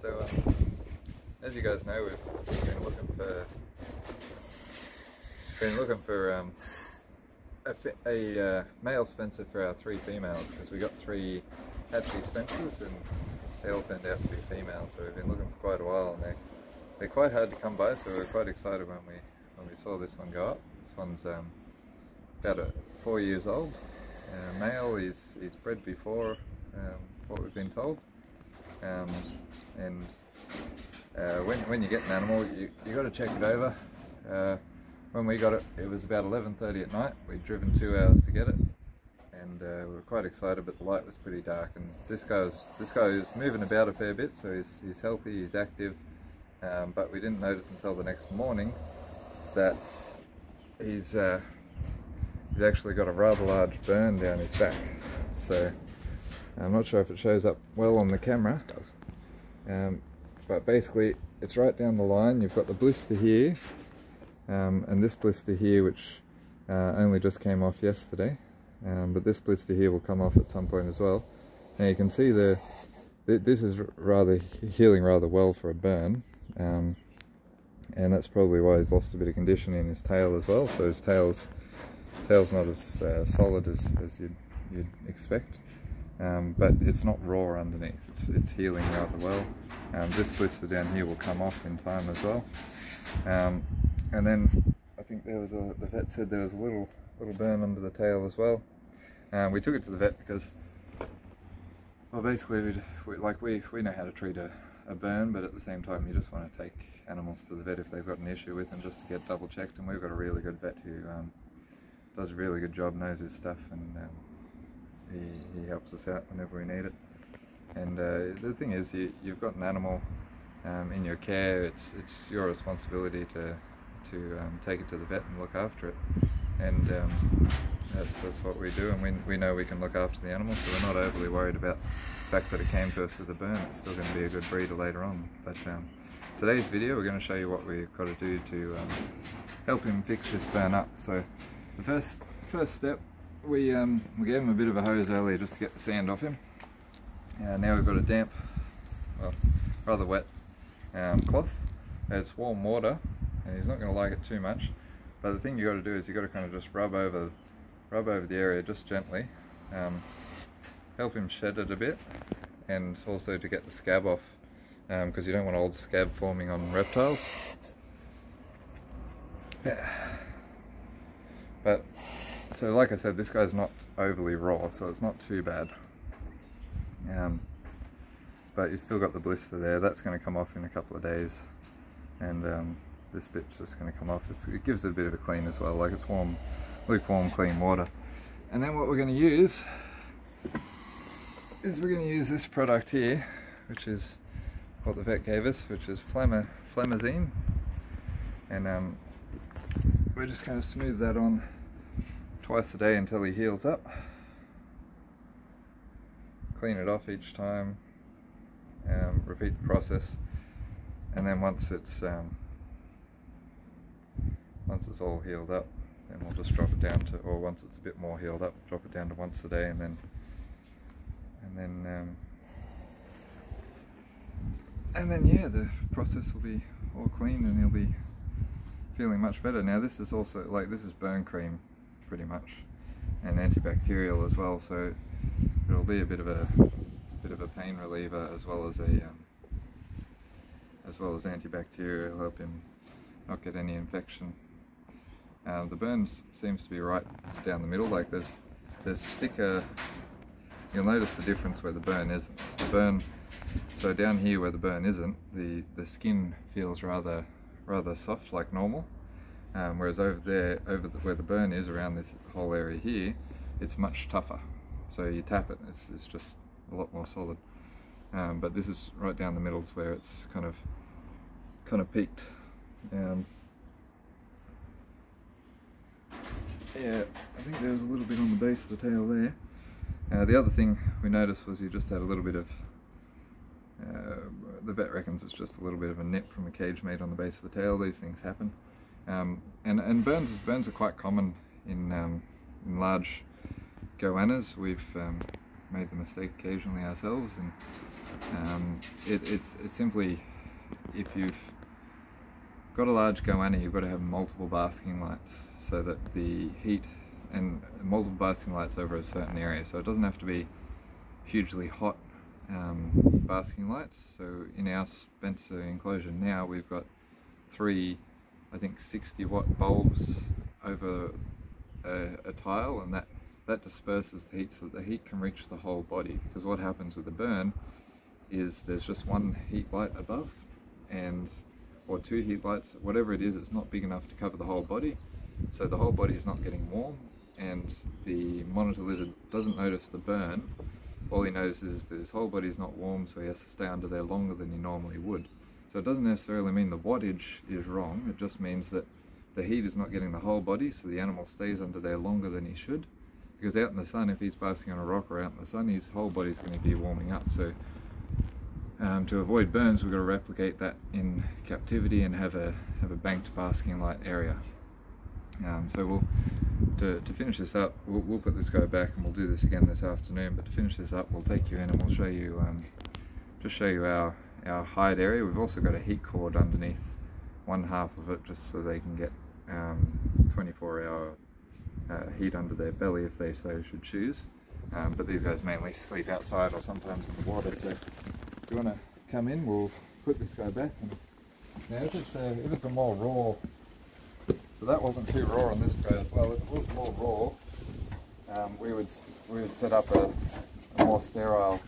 So as you guys know, we've been looking for a male Spencer for our 3 females, because we got 3 hatchery Spencers and they all turned out to be females. So we've been looking for quite a while, and they're quite hard to come by. So we were quite excited when we saw this one go up. This one's about 4 years old. Male. He's bred before, what we've been told. When you get an animal, you got to check it over. When we got it, it was about 11:30 at night. We'd driven 2 hours to get it, and we were quite excited, but the light was pretty dark. And this guy is moving about a fair bit, so he's healthy, he's active. But we didn't notice until the next morning that he's actually got a rather large burn down his back. So I'm not sure if it shows up well on the camera, but basically it's right down the line. You've got the blister here, and this blister here, which only just came off yesterday, but this blister here will come off at some point as well. Now you can see this is healing rather well for a burn, and that's probably why he's lost a bit of condition in his tail as well. So his tail's not as solid as you'd expect, but it's not raw underneath. It's healing rather well. This blister down here will come off in time as well. And then I think the vet said there was a little burn under the tail as well. We took it to the vet because, well, basically we know how to treat a burn, but at the same time you just want to take animals to the vet if they've got an issue with them, just to get double checked. And we've got a really good vet who does a really good job, knows his stuff, and he helps us out whenever we need it. And the thing is, you've got an animal in your care. It's your responsibility to take it to the vet and look after it. And that's what we do, and we know we can look after the animal, so we're not overly worried about the fact that it came to us with a burn. It's still going to be a good breeder later on. But today's video, we're going to show you what we've got to do to help him fix this burn up. So the first step, we gave him a bit of a hose earlier just to get the sand off him. Now we've got a damp, well, rather wet cloth. It's warm water, and he's not going to like it too much. But the thing you got to do is you got to kind of just rub over the area just gently, help him shed it a bit, and also to get the scab off, because you don't want old scab forming on reptiles. But so, like I said, this guy's not overly raw, so it's not too bad. But you've still got the blister there. That's going to come off in a couple of days, and this bit's just going to come off. It gives it a bit of a clean as well, like it's warm, lukewarm, clean water. And then what we're going to use is this product here, which is what the vet gave us, which is Flemazine, and we're just going to smooth that on twice a day until he heals up. Clean it off each time, repeat the process, and then once it's all healed up, then we'll just drop it down to, or once it's a bit more healed up, drop it down to once a day, and then yeah, the process will be all clean and he'll be feeling much better. Now this is also, like, this is burn cream pretty much, and antibacterial as well, so it'll be a bit of a pain reliever as well as antibacterial. It'll help him not get any infection. The burn seems to be right down the middle. Like there's thicker. You'll notice the difference where the burn isn't. So down here where the burn isn't, the skin feels rather soft, like normal. Whereas over there, where the burn is, around this whole area here, it's much tougher. So you tap it, it's just a lot more solid. But this is right down the middle is where it's kind of peaked. Yeah, I think there was a little bit on the base of the tail there. The other thing we noticed was you just had a little bit of, the vet reckons it's just a little bit of a nip from a cage mate on the base of the tail. These things happen. And burns are quite common in large goannas. made the mistake occasionally ourselves, and it's simply, if you've got a large goanna, you've got to have multiple basking lights so that the heat, and multiple basking lights over a certain area, so it doesn't have to be hugely hot basking lights. So in our Spencer enclosure now, we've got 3, I think 60-watt bulbs over a tile, and that disperses the heat so that the heat can reach the whole body. Because what happens with the burn is there's just one heat light above, or 2 heat lights, whatever it is, it's not big enough to cover the whole body, so the whole body is not getting warm, and the monitor lizard doesn't notice the burn. All he notices is that his whole body is not warm, so he has to stay under there longer than he normally would. So it doesn't necessarily mean the wattage is wrong, it just means that the heat is not getting the whole body, so the animal stays under there longer than he should. Because out in the sun, if he's basking on a rock or out in the sun, his whole body's going to be warming up. So to avoid burns, we've got to replicate that in captivity and have a banked basking light area. So to finish this up, we'll put this guy back, and we'll do this again this afternoon. But to finish this up, we'll take you in and we'll show you just show you our hide area. We've also got a heat cord underneath one half of it, just so they can get 24-hour heat under their belly if they so should choose. But these guys mainly sleep outside or sometimes in the water. So if you want to come in, we'll put this guy back. And now if it's a more raw, so that wasn't too raw on this guy as well. If it was more raw, we would set up a more sterile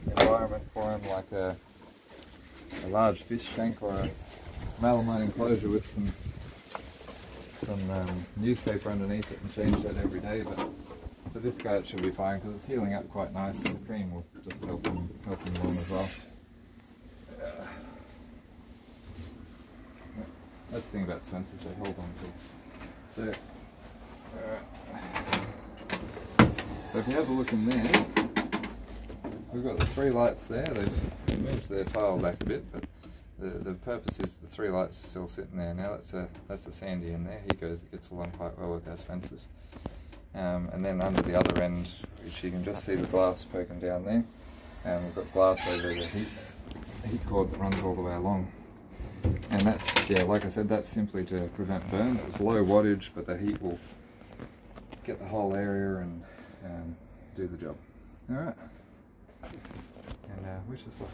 environment for him, like a large fish tank or a melamine enclosure with some newspaper underneath it, and change that every day. But for this guy it should be fine because it's healing up quite nice, and the cream will just help him warm as well. That's the thing about Spencers, they hold on to. So if you have a look in there, we've got the 3 lights there. They've moved their tile back a bit, but the purpose is the 3 lights are still sitting there. Now that's a Sandy in there. He gets along quite well with our Spencers. And then under the other end, which you can just see the glass poking down there, and we've got glass over the heat cord that runs all the way along. And that's, yeah, like I said, that's simply to prevent burns. It's low wattage, but the heat will get the whole area and do the job. Alright, and wish us luck.